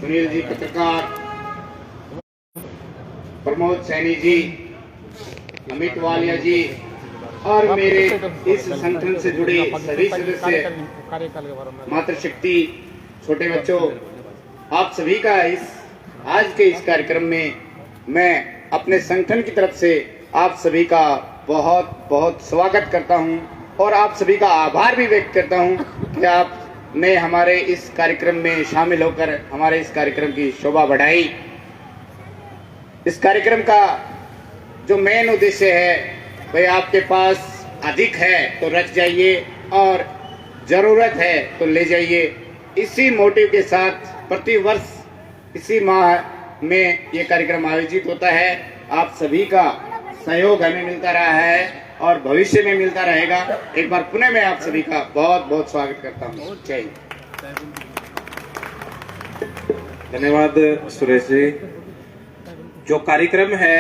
सुनील जी पत्रकार, प्रमोद सैनी जी, अमित वालिया जी और मेरे इस संगठन से जुड़े सभी सदस्य, मातृशक्ति, छोटे बच्चों, आप सभी का इस आज के इस कार्यक्रम में मैं अपने संगठन की तरफ से आप सभी का बहुत बहुत स्वागत करता हूं और आप सभी का आभार भी व्यक्त करता हूं कि आपने हमारे इस कार्यक्रम में शामिल होकर हमारे इस कार्यक्रम की शोभा बढ़ाई। इस कार्यक्रम का जो मेन उद्देश्य है भाई, आपके पास अधिक है तो रख जाइए और जरूरत है तो ले जाइए। इसी मोटिव के साथ प्रतिवर्ष इसी माह में ये कार्यक्रम आयोजित होता है। आप सभी का सहयोग हमें मिलता रहा है और भविष्य में मिलता रहेगा। एक बार पुनः मैं आप सभी का बहुत बहुत स्वागत करता हूँ। जय हिंद। धन्यवाद सुरेश जी। जो कार्यक्रम है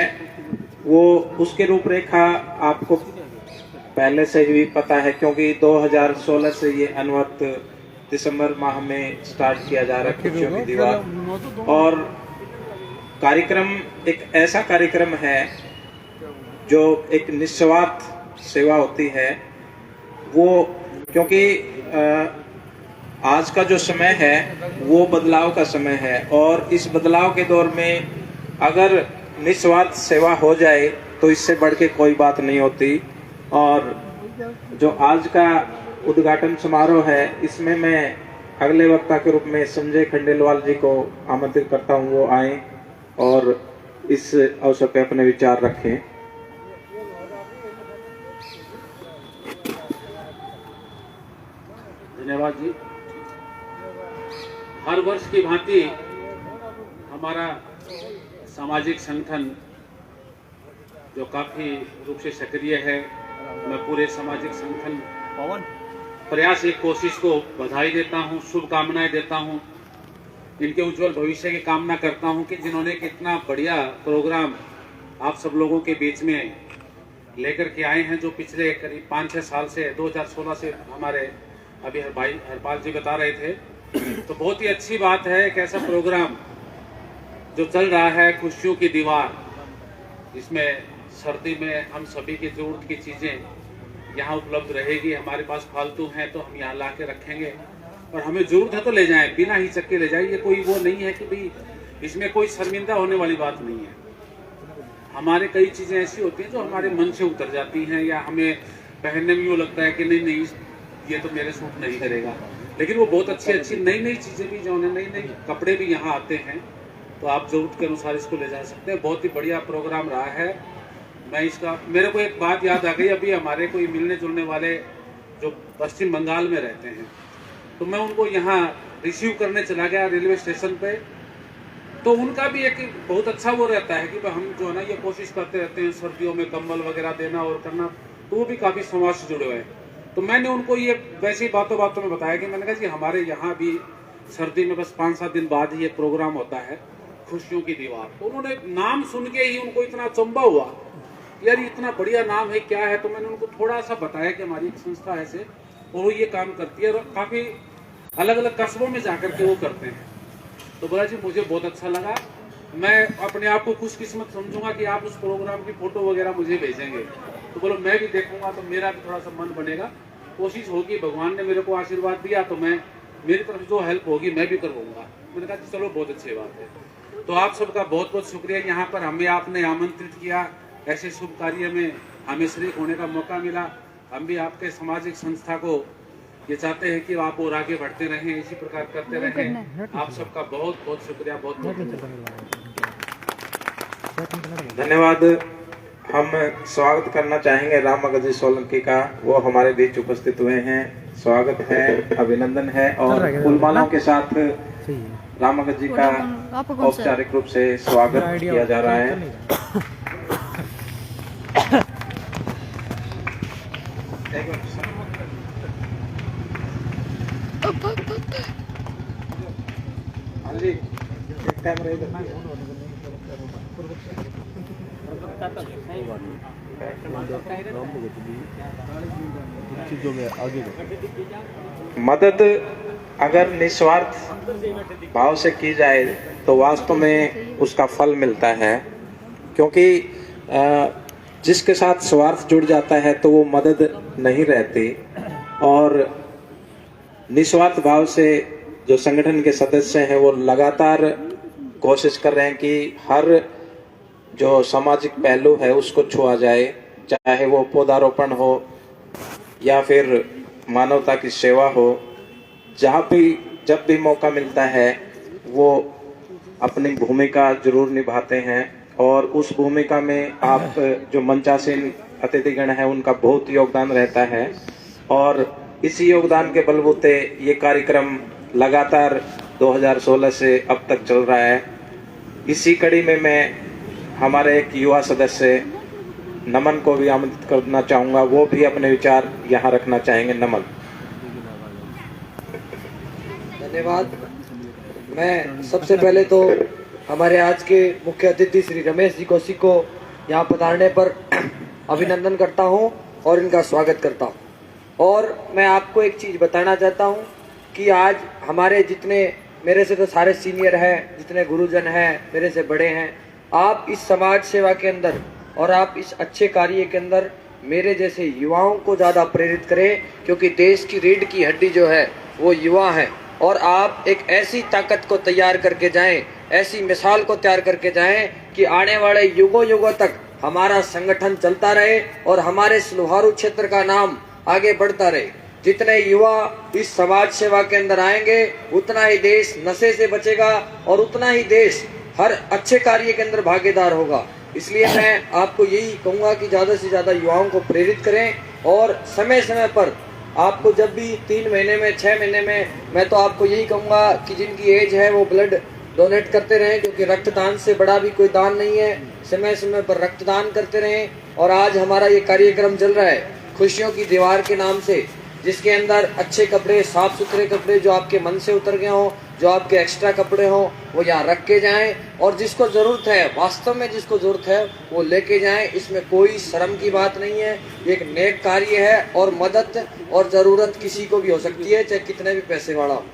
वो उसके रूपरेखा आपको पहले से ही पता है, क्योंकि 2016 से ये अनवरत दिसंबर माह में स्टार्ट किया जा रहा है खुशियों की दीवार। और कार्यक्रम एक ऐसा कार्यक्रम है जो एक निस्वार्थ सेवा होती है वो, क्योंकि आज का जो समय है वो बदलाव का समय है और इस बदलाव के दौर में अगर निस्वार्थ सेवा हो जाए तो इससे बढ़ के कोई बात नहीं होती। और जो आज का उद्घाटन समारोह है इसमें मैं अगले वक्ता के रूप में संजय खंडेलवाल जी को आमंत्रित करता हूं, वो आए और इस अवसर पर अपने विचार रखें। धन्यवाद जी। हर वर्ष की भांति हमारा सामाजिक संगठन जो काफी रूप से सक्रिय है, मैं पूरे सामाजिक संगठन प्रयास एक कोशिश को बधाई देता हूं, शुभकामनाएं देता हूं, इनके उज्जवल भविष्य की कामना करता हूं कि जिन्होंने कितना बढ़िया प्रोग्राम आप सब लोगों के बीच में लेकर के आए हैं, जो पिछले करीब 5-6 साल से 2016 से हमारे अभी हरपाल जी बता रहे थे। तो बहुत ही अच्छी बात है, एक ऐसा प्रोग्राम जो चल रहा है खुशियों की दीवार, इसमें सर्दी में हम सभी की जरूरत की चीजें यहाँ उपलब्ध रहेगी। हमारे पास फालतू हैं तो हम यहाँ ला के रखेंगे और हमें जरूरत है तो ले जाएं, बिना हिचक के ले जाएं। ये कोई वो नहीं है कि भाई इसमें कोई शर्मिंदा होने वाली बात नहीं है। हमारे कई चीजें ऐसी होती हैं जो हमारे मन से उतर जाती हैं या हमें पहनने में यूँ लगता है कि नहीं ये तो मेरे सूट नहीं करेगा, लेकिन वो बहुत अच्छी नई चीजें भी जो नई कपड़े भी यहाँ आते हैं तो आप जरूरत के अनुसार इसको ले जा सकते हैं। बहुत ही बढ़िया प्रोग्राम रहा है। मैं इसका, मेरे को एक बात याद आ गई, अभी हमारे कोई मिलने जुलने वाले जो पश्चिम बंगाल में रहते हैं तो मैं उनको यहाँ रिसीव करने चला गया रेलवे स्टेशन पे। तो उनका भी एक बहुत अच्छा वो रहता है कि हम जो है ना ये कोशिश करते रहते हैं सर्दियों में कंबल वगैरह देना और करना, तो वो भी काफी समाज से जुड़े हुए हैं। तो मैंने उनको ये वैसी बातों में बताया कि मैंने कहा जी हमारे यहाँ भी सर्दी में बस 5-7 दिन बाद ही ये प्रोग्राम होता है खुशियों की दीवार। तो उन्होंने नाम सुन के ही उनको इतना चंबा हुआ, यार इतना बढ़िया नाम है, क्या है। तो मैंने उनको थोड़ा सा बताया कि हमारी एक संस्था ऐसे और वो ये काम करती है और काफी अलग अलग कस्बों में जाकर के वो करते हैं। तो बोला जी मुझे बहुत अच्छा लगा, मैं अपने आप को खुशकिस्मत समझूंगा कि आप उस प्रोग्राम की फोटो वगैरह मुझे भेजेंगे। तो बोलो मैं भी देखूंगा तो मेरा भी थोड़ा सा मन बनेगा, कोशिश होगी, भगवान ने मेरे को आशीर्वाद दिया तो मैं मेरी तरफ जो हेल्प होगी मैं भी करवाऊंगा। मैंने कहा चलो बहुत अच्छी बात है। तो आप सबका बहुत बहुत शुक्रिया, यहाँ पर हमें आपने आमंत्रित किया, ऐसे शुभ कार्य में हमें शरीक होने का मौका मिला। हम भी आपके सामाजिक संस्था को ये चाहते हैं कि आप और आगे बढ़ते रहें, इसी प्रकार करते रहें। आप सबका बहुत बहुत शुक्रिया, बहुत बहुत धन्यवाद। हम स्वागत करना चाहेंगे राम मगध जी सोलंकी का, वो हमारे बीच उपस्थित हुए हैं। स्वागत है, अभिनंदन है और फूलमालाओं के साथ राम मगध जी का औपचारिक रूप से स्वागत किया जा रहा है। मदद अगर निस्वार्थ भाव से की जाए तो वास्तव में उसका फल मिलता है, क्योंकि जिसके साथ स्वार्थ जुड़ जाता है तो वो मदद नहीं रहती। और निस्वार्थ भाव से जो संगठन के सदस्य हैं वो लगातार कोशिश कर रहे हैं कि हर जो सामाजिक पहलू है उसको छुआ जाए, चाहे वो पौधारोपण हो या फिर मानवता की सेवा हो। जब भी मौका मिलता है वो अपनी भूमिका जरूर निभाते हैं, और उस भूमिका में आप जो मंचासीन अतिथिगण हैं उनका बहुत योगदान रहता है। और इसी योगदान के बलबूते ये कार्यक्रम लगातार 2016 से अब तक चल रहा है। इसी कड़ी में मैं हमारे एक युवा सदस्य नमन को भी आमंत्रित करना चाहूँगा, वो भी अपने विचार यहाँ रखना चाहेंगे। नमन। धन्यवाद। मैं सबसे पहले तो हमारे आज के मुख्य अतिथि श्री रमेश जी कौशिक को यहाँ पधारने पर अभिनंदन करता हूँ और इनका स्वागत करता हूँ। और मैं आपको एक चीज़ बताना चाहता हूँ कि आज हमारे जितने, मेरे से तो सारे सीनियर हैं, जितने गुरुजन हैं, मेरे से बड़े हैं, आप इस समाज सेवा के अंदर और आप इस अच्छे कार्य के अंदर मेरे जैसे युवाओं को ज़्यादा प्रेरित करें, क्योंकि देश की रीढ़ की हड्डी जो है वो युवा है। और आप एक ऐसी ताकत को तैयार करके जाएं, ऐसी मिसाल को तैयार करके जाएं कि आने वाले युगों युगों तक हमारा संगठन चलता रहे और हमारे लोहारू क्षेत्र का नाम आगे बढ़ता रहे। जितने युवा इस समाज सेवा के अंदर आएंगे उतना ही देश नशे से बचेगा और उतना ही देश हर अच्छे कार्य के अंदर भागीदार होगा। इसलिए मैं आपको यही कहूँगा कि ज़्यादा से ज़्यादा युवाओं को प्रेरित करें, और समय समय पर आपको जब भी 3 महीने में 6 महीने में, मैं तो आपको यही कहूँगा कि जिनकी एज है वो ब्लड डोनेट करते रहें, क्योंकि रक्तदान से बड़ा भी कोई दान नहीं है। समय समय पर रक्तदान करते रहें। और आज हमारा ये कार्यक्रम चल रहा है खुशियों की दीवार के नाम से, जिसके अंदर अच्छे कपड़े, साफ सुथरे कपड़े जो आपके मन से उतर गए हों, जो आपके एक्स्ट्रा कपड़े हों, वो यहाँ रख के जाएं, और जिसको ज़रूरत है, वास्तव में जिसको ज़रूरत है वो लेके जाएं। इसमें कोई शर्म की बात नहीं है, ये एक नेक कार्य है। और मदद और ज़रूरत किसी को भी हो सकती है, चाहे कितने भी पैसे वाला हो,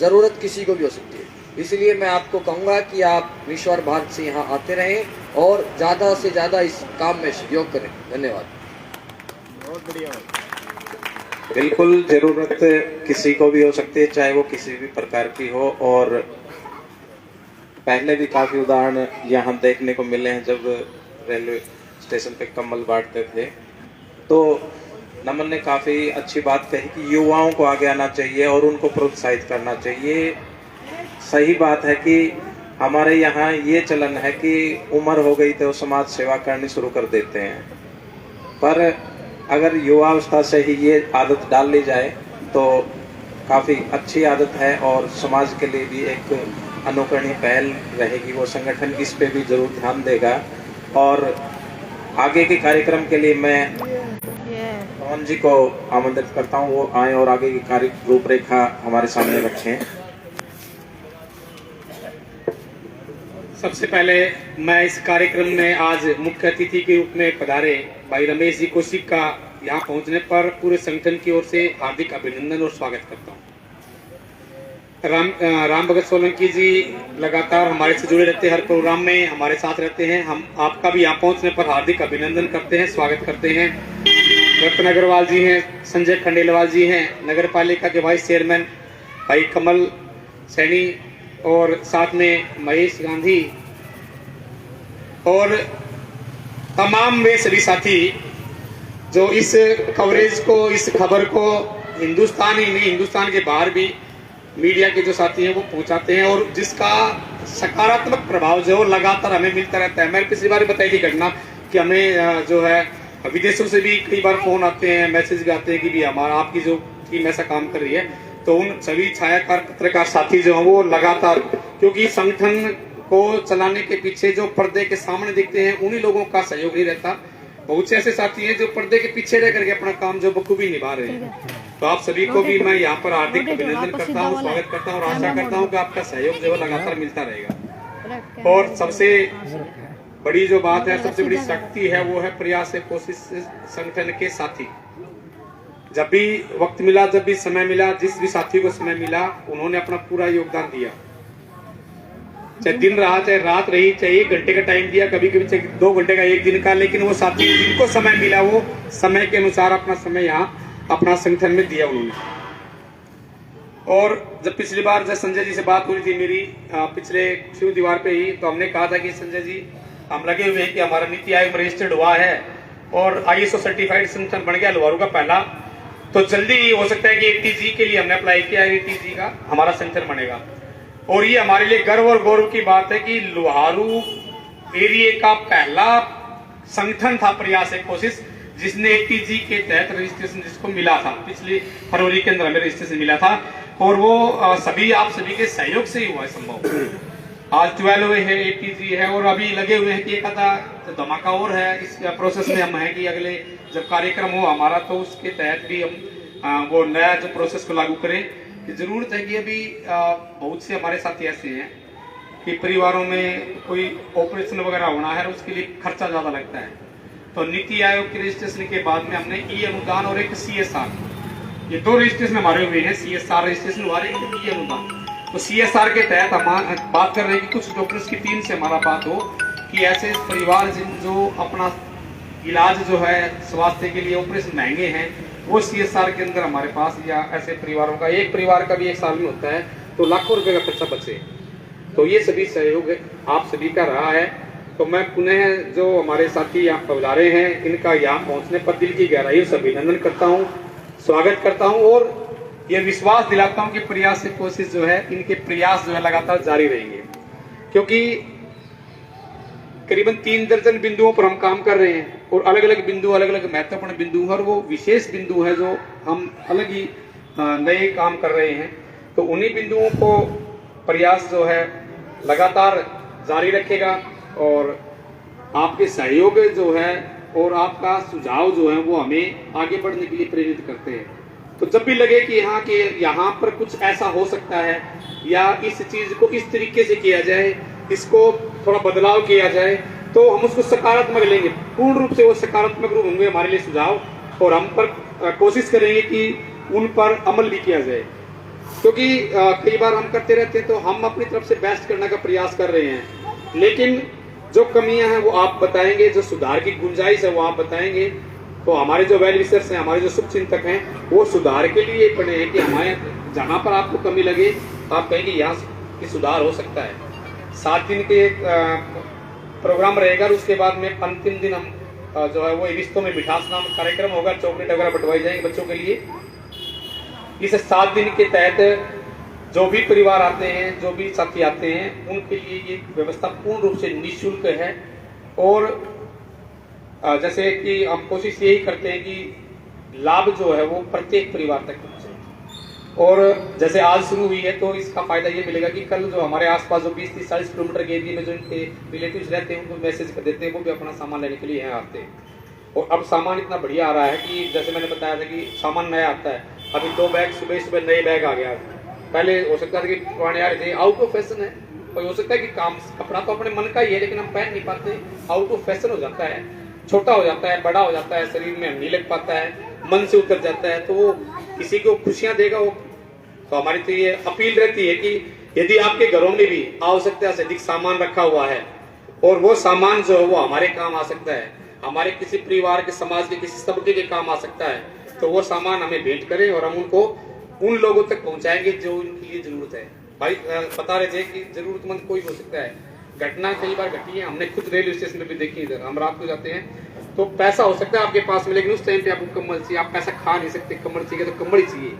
ज़रूरत किसी को भी हो सकती है। इसलिए मैं आपको कहूँगा कि आप विश्वर भारत से यहाँ आते रहें और ज़्यादा से ज़्यादा इस काम में सहयोग करें। धन्यवाद। बहुत बढ़िया। बिल्कुल, जरूरत किसी को भी हो सकती है, चाहे वो किसी भी प्रकार की हो। और पहले भी काफी उदाहरण यहाँ देखने को मिले हैं। जब रेलवे स्टेशन पे कम्बल बांटते थे तो नमन ने काफी अच्छी बात कही कि युवाओं को आगे आना चाहिए और उनको प्रोत्साहित करना चाहिए। सही बात है कि हमारे यहाँ ये चलन है कि उम्र हो गई तो समाज सेवा करनी शुरू कर देते हैं, पर अगर युवावस्था से ही ये आदत डाल ली जाए तो काफ़ी अच्छी आदत है और समाज के लिए भी एक अनुकरणीय पहल रहेगी। वो संगठन इस पे भी जरूर ध्यान देगा। और आगे के कार्यक्रम के लिए मैं पवन जी को आमंत्रित करता हूँ, वो आए और आगे की कार्य रूपरेखा हमारे सामने रखें। सबसे पहले मैं इस कार्यक्रम में आज मुख्य अतिथि के रूप में पधारे भाई रमेश जी कौशिक का यहाँ पहुँचने पर पूरे संगठन की ओर से हार्दिक अभिनंदन और स्वागत करता हूँ। राम भगत सोलंकी जी लगातार हमारे से जुड़े रहते हैं, हर प्रोग्राम में हमारे साथ रहते हैं। हम आपका भी यहाँ पहुँचने पर हार्दिक अभिनंदन करते हैं, स्वागत करते हैं। रतन अग्रवाल जी हैं, संजय खंडेलवाल जी हैं, नगर पालिका के वाइस चेयरमैन भाई कमल सैनी, और साथ में महेश गांधी, और तमाम वे सभी साथी जो इस कवरेज को, इस खबर को हिंदुस्तान ही नहीं, हिंदुस्तान के बाहर भी मीडिया के जो साथी हैं वो पहुंचाते हैं, और जिसका सकारात्मक प्रभाव जो लगातार हमें मिलता रहता है। मैंने पिछली बार बताई थी घटना कि हमें जो है विदेशों से भी कई बार फोन आते हैं, मैसेज भी आते हैं कि भी हमारा आपकी जो टीम ऐसा काम कर रही है। तो उन सभी छायाकार पत्रकार साथी जो हैं वो लगातार, क्योंकि संगठन को चलाने के पीछे जो पर्दे के सामने दिखते हैं उन्हीं लोगों का सहयोग नहीं रहता। बहुत से ऐसे साथी हैं जो पर्दे के पीछे रह करके अपना काम जो बखूबी निभा रहे हैं। तो आप सभी को भी मैं यहाँ पर हार्दिक अभिनंदन करता हूँ, स्वागत करता हूँ, और आशा करता हूँ कि आपका सहयोग जो है लगातार मिलता रहेगा। और सबसे बड़ी जो बात है, सबसे बड़ी शक्ति है, वो है प्रयास से कोशिश संगठन के साथी। जब भी वक्त मिला, जब भी समय मिला, जिस भी साथी को समय मिला, उन्होंने अपना पूरा योगदान दिया। चाहे दिन रहा, चाहे रात रही, चाहे 1 घंटे का टाइम दिया, कभी कभी चाहे 2 घंटे का, 1 दिन का, लेकिन वो साथी जिनको समय मिला वो समय के अनुसार अपना समय यहाँ अपना संगठन में दिया उन्होंने। और जब पिछली बार जब संजय जी से बात हुई थी मेरी पिछले शिव दीवार पे ही, तो हमने कहा था कि संजय जी हम लगे हुए हैं कि हमारा नीति आयोग में रजिस्टर्ड हुआ है और ISO सर्टिफाइड संगठन बन गया लोहारू का पहला, तो जल्दी ही हो सकता है कि ATG के लिए हमने अप्लाई किया है, ATG का हमारा संगठन बनेगा। और ये हमारे लिए गर्व और गौरव की बात है कि लोहारू एरिया का पहला संगठन था प्रयास एक कोशिश, जिसने ATG के तहत रजिस्ट्रेशन जिसको मिला था, पिछली फरवरी के अंदर हमें रजिस्ट्रेशन मिला था, और वो सभी आप सभी के सहयोग से ही हुआ है संभव। आज 12 है, ATG है, और अभी लगे हुए हैं कि एक आधा धमाका और है इस प्रोसेस में हम है कि अगले जब कार्यक्रम हो हमारा, तो उसके तहत भी हम वो नया जो प्रोसेस को लागू करें। जरूरत है कि अभी बहुत से हमारे साथी ऐसे हैं कि परिवारों में कोई ऑपरेशन वगैरह होना है, उसके लिए खर्चा ज्यादा लगता है, तो नीति आयोग के रजिस्ट्रेशन के बाद में हमने ई अनुदान और एक CSR, ये 2 रजिस्ट्रेशन हमारे हुए हैं। CSR रजिस्ट्रेशन हुआ है, ई अनुदान। तो CSR के तहत हम बात कर रहे हैं कि कुछ डॉक्टर्स की टीम से हमारा बात हो कि ऐसे परिवार जो अपना इलाज जो है स्वास्थ्य के लिए ऑपरेशन महंगे हैं, वो CSR के अंदर हमारे पास, या ऐसे परिवारों का एक परिवार का भी 1 साल में होता है तो लाखों रुपए का खर्चा बचे। तो ये सभी सहयोग आप सभी का रहा है। तो मैं पुनः जो हमारे साथी यहाँ पधारे हैं, इनका यहाँ पहुंचने पर दिल की गहराइयों से अभिनंदन करता हूँ, स्वागत करता हूँ, और ये विश्वास दिलाता हूँ कि प्रयास से कोशिश जो है, इनके प्रयास जो है लगातार जारी रहेंगे, क्योंकि करीबन 3 दर्जन बिंदुओं पर हम काम कर रहे हैं, और अलग अलग बिंदु, अलग अलग महत्वपूर्ण बिंदु, और वो विशेष बिंदु है जो हम अलग ही नए काम कर रहे हैं। तो उन्हीं बिंदुओं को प्रयास जो है लगातार जारी रखेगा, और आपके सहयोग जो है और आपका सुझाव जो है वो हमें आगे बढ़ने के लिए प्रेरित करते हैं। तो जब भी लगे कि यहाँ पर कुछ ऐसा हो सकता है, या इस चीज को इस तरीके से किया जाए, इसको थोड़ा बदलाव किया जाए, तो हम उसको सकारात्मक लेंगे, पूर्ण रूप से वो सकारात्मक रूप होंगे हमारे लिए सुझाव, और हम पर कोशिश करेंगे कि उन पर अमल भी किया जाए। क्योंकि कई बार हम करते रहते हैं तो हम अपनी तरफ से बेस्ट करने का प्रयास कर रहे हैं, लेकिन जो कमियां हैं वो आप बताएंगे, जो सुधार की गुंजाइश है वो आप बताएंगे। तो हमारे जो वेल विशर्स हैं, हमारे जो शुभचिंतक हैं, वो सुधार के लिए बने हैं कि हमारे जहां पर आपको कमी लगे आप कहेंगे यहाँ की सुधार हो सकता है। 7 दिन के प्रोग्राम रहेगा, और उसके बाद में अंतिम दिन हम जो है वो रिश्तों में मिठास नाम कार्यक्रम होगा, चॉकलेट वगैरह बंटवाई जाएंगे बच्चों के लिए। इस 7 दिन के तहत जो भी परिवार आते हैं, जो भी साथी आते हैं, उनके लिए ये व्यवस्था पूर्ण रूप से निःशुल्क है। और जैसे कि हम कोशिश यही करते हैं कि लाभ जो है वो प्रत्येक परिवार तक पहुंचे। और जैसे आज शुरू हुई है तो इसका फायदा ये मिलेगा कि कल जो हमारे आसपास जो 20-30-40 किलोमीटर के एरिया में जो इनके रिलेटिव्स रहते हैं, उनको मैसेज कर देते हैं, वो भी अपना सामान लेने के लिए यहाँ आते हैं। और अब सामान इतना बढ़िया आ रहा है कि जैसे मैंने बताया था कि सामान नया आता है, अभी 2 बैग सुबह नए बैग आ गया। पहले हो सकता था कि पुराने आ रहे थे, आउट ऑफ फैशन है, और हो सकता है कि काम कपड़ा तो अपने मन का ही है, लेकिन हम पहन नहीं पाते, आउट ऑफ फैशन हो जाता है, छोटा हो जाता है, बड़ा हो जाता है, शरीर में नहीं लग पाता है, मन से उतर जाता है, तो वो किसी को खुशियां देगा वो। तो हमारी तो ये अपील रहती है कि यदि आपके घरों में भी आवश्यकता से अधिक सामान रखा हुआ है, और वो सामान जो है वो हमारे काम आ सकता है, हमारे किसी परिवार के, समाज के किसी तबके के काम आ सकता है, तो वो सामान हमें भेंट करें और हम उनको उन लोगों तक पहुंचाएंगे जो उनके लिए जरूरत है। भाई बता रहे थे कि जरूरतमंद कोई हो सकता है, घटना कई बार घटी है, हमने खुद रेलवे स्टेशन पे भी देखी। इधर हम रात को जाते हैं तो पैसा हो सकता है आपके पास में, लेकिन उस टाइम पे आपको कम्बल चाहिए, आप पैसा खा नहीं सकते, कम्बल चाहिए तो कम्बल ही चाहिए।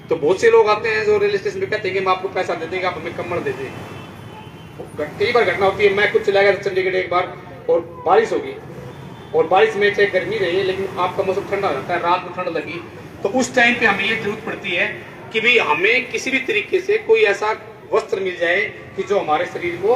तो बहुत से लोग आते हैं जो रेलवे स्टेशन पे कहते हैं कि हम आपको पैसा दे देंगे, आप हमें कम्बल दे देंगे। कई बार घटना होती है, मैं खुद चला गया चंडीगढ़ एक बार, और बारिश होगी, और बारिश में चाहे गर्मी रही है लेकिन आपका मौसम ठंडा हो जाता है, रात में ठंड लगी, तो उस टाइम पे हमें ये जरूरत पड़ती है कि भाई हमें किसी भी तरीके से कोई ऐसा वस्त्र मिल जाए कि जो हमारे शरीर को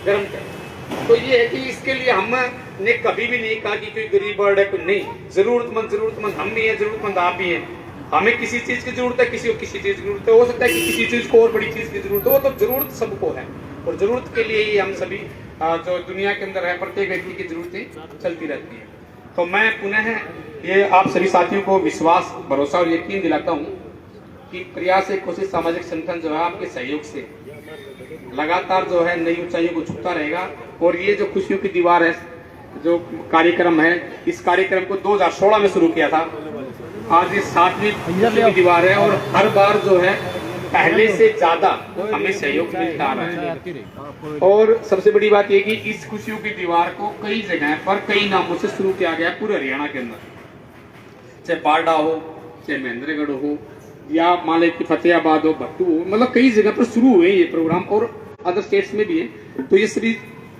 गर्म करे। तो ये है कि इसके लिए हमने कभी भी नहीं कहा कि कोई गरीब वर्ड है, कोई नहीं, जरूरतमंद हम भी हैं, जरूरतमंद आप भी हैं। हमें किसी चीज की जरूरत है, किसी को किसी चीज की जरूरत है, हो सकता है कि किसी चीज को और बड़ी चीज की जरूरत हो, तो जरूरत सबको है, और जरूरत के लिए ही हम सभी जो दुनिया के अंदर है, प्रत्येक व्यक्ति की जरूरतें चलती रहती है। तो मैं पुनः ये आप सभी साथियों को विश्वास, भरोसा और यकीन दिलाता हूँ कि प्रयास एक कोशिश सामाजिक संगठन जो है आपके सहयोग से लगातार जो है नई ऊंचाइयों को छूता रहेगा। और ये जो खुशियों की दीवार है, जो कार्यक्रम है, इस कार्यक्रम को 2016 में शुरू किया था। आज ये 7वीं खुशियों की दीवार है और हर बार जो है पहले से ज्यादा हमें सहयोग मिलता आ रहा है। और सबसे बड़ी बात यह कि इस खुशियों की दीवार को कई जगह पर कई नामों से शुरू किया गया पूरे हरियाणा के अंदर, चाहे पारडा हो, चाहे महेंद्रगढ़ हो, या मान लें कि फतेहाबाद हो, भट्टू हो, मतलब कई जगह पर शुरू हुए ये प्रोग्राम और अदर स्टेट्स में भी है। तो ये सभी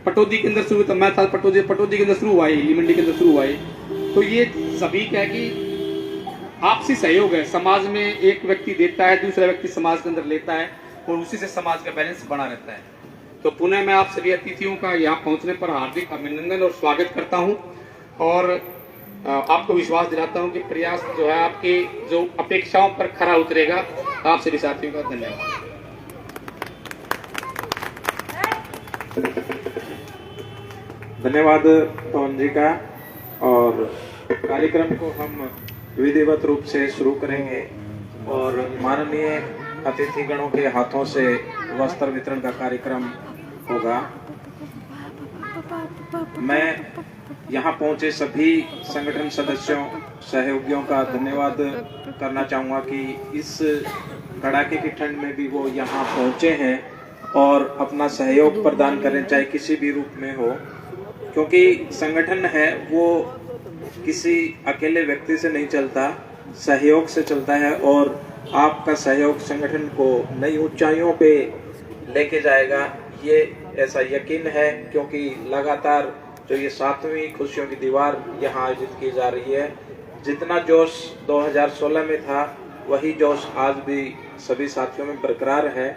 पटौदी के अंदर शुरू था, मैं था पटौदी के अंदर शुरू हुआ है, इली मंडी के अंदर शुरू हुआ है। तो ये सभी क्या है कि आपसी सहयोग है। समाज में एक व्यक्ति देता है, दूसरा व्यक्ति समाज के अंदर लेता है और उसी से समाज का बैलेंस बना रहता है। तो पुनः मैं आप सभी अतिथियों का यहाँ पहुंचने पर हार्दिक अभिनंदन और स्वागत करता हूँ और आपको विश्वास दिलाता हूँ कि प्रयास जो है आपकी जो अपेक्षाओं पर खरा उतरेगा। आप सभी साथियों का धन्यवाद। धन्यवाद पवन जी का। और कार्यक्रम को हम विधिवत रूप से शुरू करेंगे और माननीय अतिथिगणों के हाथों से वस्त्र वितरण का कार्यक्रम होगा। मैं यहाँ पहुंचे सभी संगठन सदस्यों, सहयोगियों का धन्यवाद करना चाहूँगा कि इस कड़ाके की ठंड में भी वो यहाँ पहुँचे हैं और अपना सहयोग प्रदान करें, चाहे किसी भी रूप में हो, क्योंकि संगठन है वो किसी अकेले व्यक्ति से नहीं चलता, सहयोग से चलता है। और आपका सहयोग संगठन को नई ऊंचाइयों पे लेके जाएगा, ये ऐसा यकीन है, क्योंकि लगातार जो ये 7वीं खुशियों की दीवार यहाँ आयोजित की जा रही है, जितना जोश 2016 में था वही जोश आज भी सभी साथियों में बरकरार है।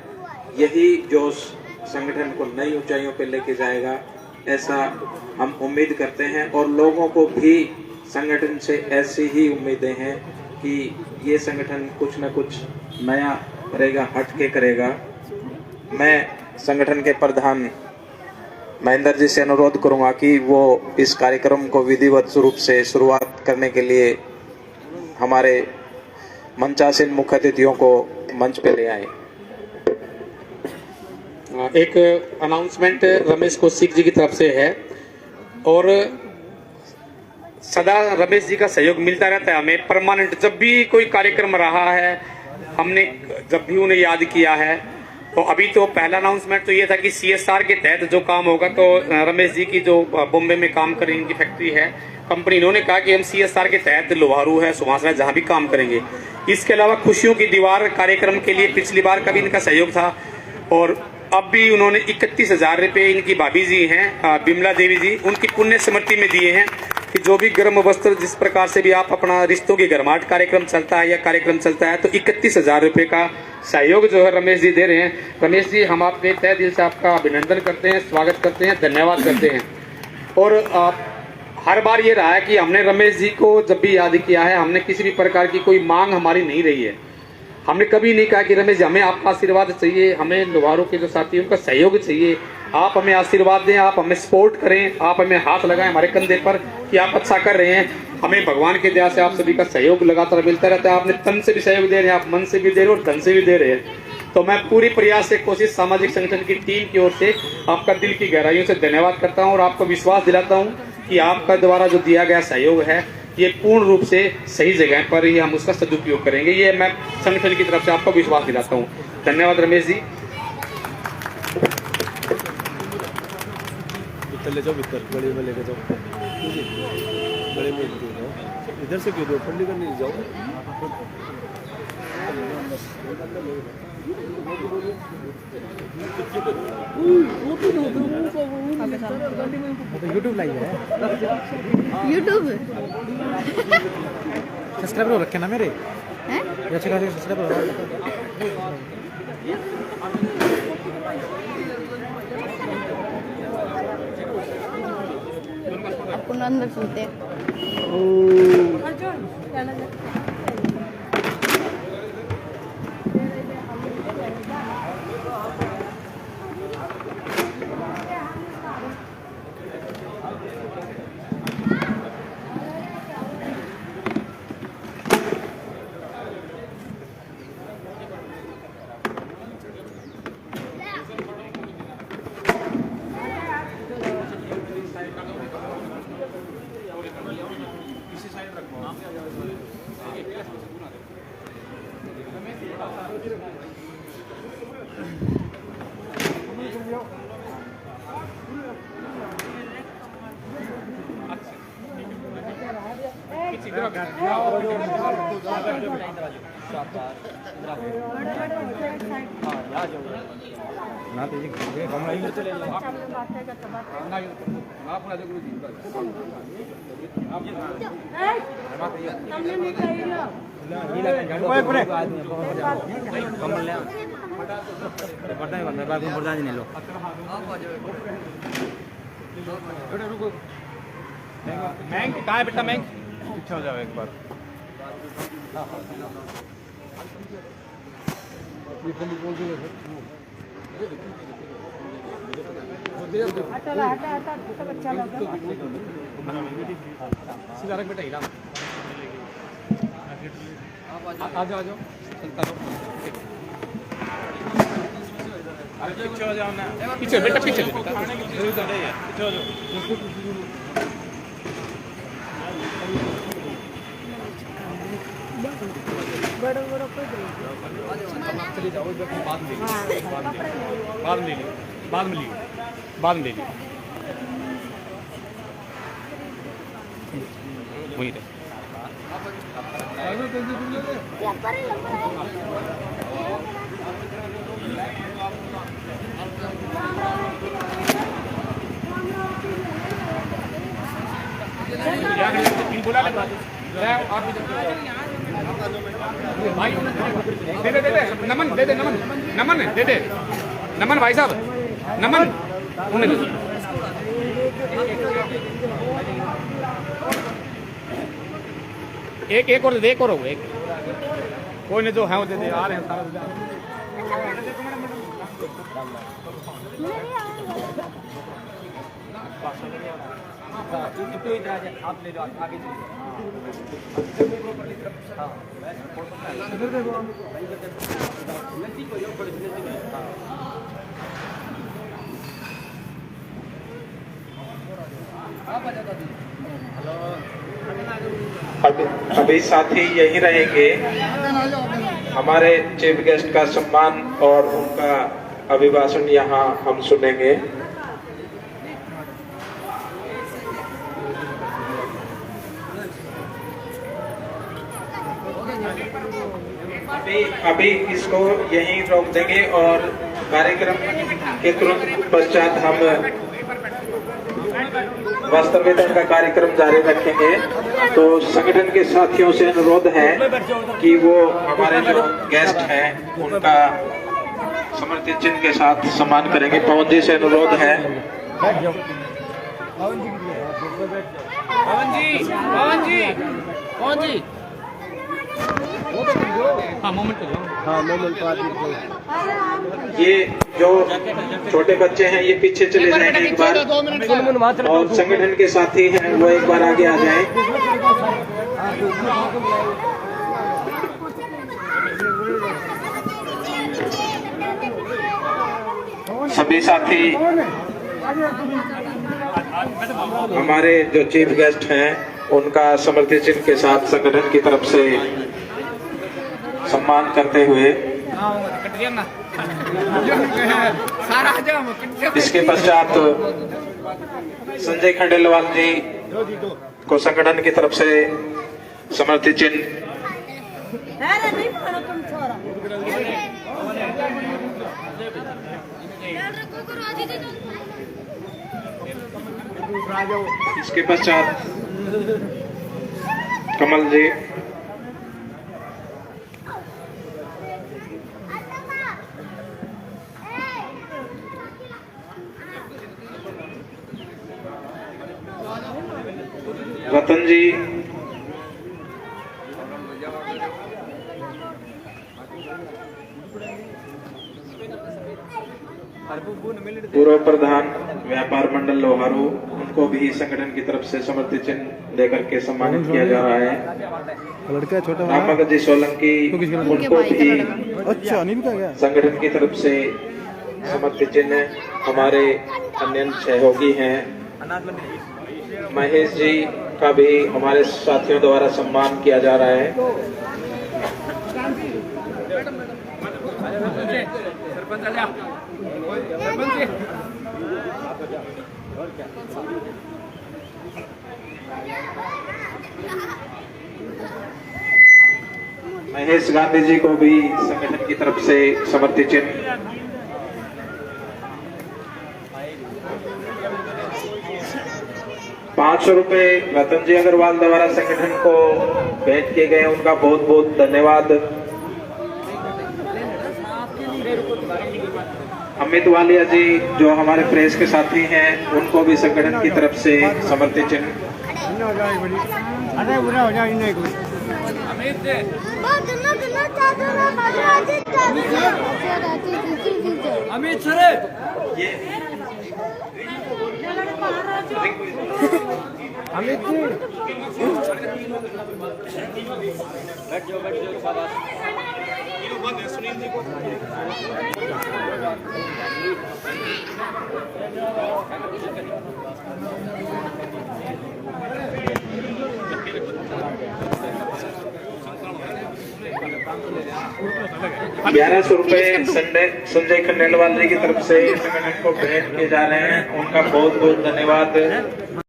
यही जोश संगठन को नई ऊंचाइयों पे लेके जाएगा, ऐसा हम उम्मीद करते हैं। और लोगों को भी संगठन से ऐसी ही उम्मीदें हैं कि ये संगठन कुछ न कुछ नया करेगा, हटके करेगा। मैं संगठन के प्रधान महेंद्र जी से अनुरोध करूंगा कि वो इस कार्यक्रम को विधिवत रूप से शुरुआत करने के लिए हमारे मंचासीन मुख्य अतिथियों को मंच पे ले आए। एक अनाउंसमेंट रमेश कौशिक जी की तरफ से है और सदा रमेश जी का सहयोग मिलता रहता है हमें परमानेंट। जब भी कोई कार्यक्रम रहा है हमने जब भी उन्हें याद किया है। तो अभी तो पहला अनाउंसमेंट तो ये था कि CSR के तहत जो काम होगा, तो रमेश जी की जो बॉम्बे में काम कर रही इनकी फैक्ट्री है, कंपनी, इन्होंने कहा कि हम CSR के तहत लोहारू है, सुहासना, जहाँ भी काम करेंगे। इसके अलावा खुशियों की दीवार कार्यक्रम के लिए पिछली बार का भी इनका सहयोग था और अब भी उन्होंने 31,000 रुपये इनकी भाभी जी हैं बिमला देवी जी, उनकी पुण्य स्मृति में दिए हैं कि जो भी गर्म वस्त्र, जिस प्रकार से भी आप अपना रिश्तों की गर्माहट कार्यक्रम चलता है या कार्यक्रम चलता है, तो 31,000 रुपये का सहयोग जो है रमेश जी दे रहे हैं। रमेश जी, हम आपके तहे दिल से आपका अभिनंदन करते हैं, स्वागत करते हैं, धन्यवाद करते हैं। और हर बार ये रहा है कि हमने रमेश जी को जब भी याद किया है, हमने किसी भी प्रकार की कोई मांग हमारी नहीं रही है। हमने कभी नहीं कहा कि रमेश जी हमें आपका आशीर्वाद चाहिए, हमें लोहारों के जो साथियों का सहयोग चाहिए, आप हमें आशीर्वाद दें, आप हमें सपोर्ट करें, आप हमें हाथ लगाएं हमारे कंधे पर कि आप अच्छा कर रहे हैं। हमें भगवान की दया से आप सभी का सहयोग लगातार मिलता रहता है। आपने तन से भी सहयोग दे रहे हैं, आप मन से भी दे रहे हैं और धन से भी दे रहे हैं। तो मैं पूरी प्रयास से कोशिश सामाजिक संगठन की टीम की ओर से आपका दिल की गहराइयों से धन्यवाद करता हूँ और आपको विश्वास दिलाता हूँ कि आपका द्वारा जो दिया गया सहयोग है ये पूर्ण रूप से सही जगह पर ही हम उसका सदुपयोग करेंगे। ये मैं संगठन की तरफ से आपको विश्वास दिलाता हूँ। धन्यवाद रमेश जी। ले जाओ भीतर, गली में लेके जाओ, गली में इधर से क्यों दो ठंडी करने जाओ। यूट्यूब लाइव है, यूट्यूब सब्सक्राइबर रखे ना मेरे हैं, अच्छे खासे सब्सक्राइबर। आपको अंदर सुनते हैं। मैंग कहाँ है बेटा? मैंग पीछे हो जाओ एक बार। सीधा रख बेटा, हिला आ जाओ पीछे हो जाओ ना, पीछे बेटा, पीछे पीछे हो जाओ। चलिए जाओ, बाद में ले लीजिए, बाद में ले लीजिए वही रहे। बोला भाई, दे नमन, दे नमन भाई साहब, नमन एक और दे, एक कोई नहीं, जो है वो दे आ रहे हैं सारा। आप ले लो, आगे अभी साथी यही रहेंगे। हमारे चीफ गेस्ट का सम्मान और उनका अभिभाषण यहाँ हम सुनेंगे। अभी इसको यहीं रोक देंगे और कार्यक्रम के तुरंत पश्चात हम वस्त्र वितरण का कार्यक्रम जारी रखेंगे। तो संगठन के साथियों से अनुरोध है कि वो हमारे जो गेस्ट हैं उनका समर्थित चिन्ह के साथ सम्मान करेंगे। पवन जी से अनुरोध है। पवन जी हाँ मोमेंट ये जो छोटे बच्चे हैं ये पीछे चले जाएं एक बार, और संगठन के साथी हैं वो एक बार आगे आ जाएं। सभी साथी हमारे जो चीफ गेस्ट हैं उनका समर्थित चिन्ह के साथ संगठन की तरफ से सम्मान करते हुए इसके पश्चात संजय खंडेलवाल जी को संगठन की तरफ से समर्थित चिन्ह इसके पश्चात कमल जी रतन जी पूर्व प्रधान व्यापार मंडल लोहारू, उनको भी संगठन की तरफ से समर्थित चिन्ह देकर के सम्मानित किया जा रहा है। लड़का छोटा रामभगत जी सोलंकी, उनको भी अच्छा अनिल का क्या संगठन की तरफ से समर्थित चिन्ह। हमारे अन्य सहयोगी हैं महेश जी का भी हमारे साथियों द्वारा सम्मान किया जा रहा है। महेश गांधी जी को भी संगठन की तरफ से समर्थित चिन्ह। ₹500 रतन जी अग्रवाल द्वारा संगठन को भेंट किए गए, उनका बहुत बहुत धन्यवाद। अमित वालिया जी जो हमारे प्रेस के साथी हैं, उनको भी संगठन की तरफ से समर्थित चिन्ह। अमित सर अमित जी ₹1100 संजय खंडेलवाल जी की तरफ से संगठन को भेंट किए जा रहे हैं, उनका बहुत बहुत धन्यवाद।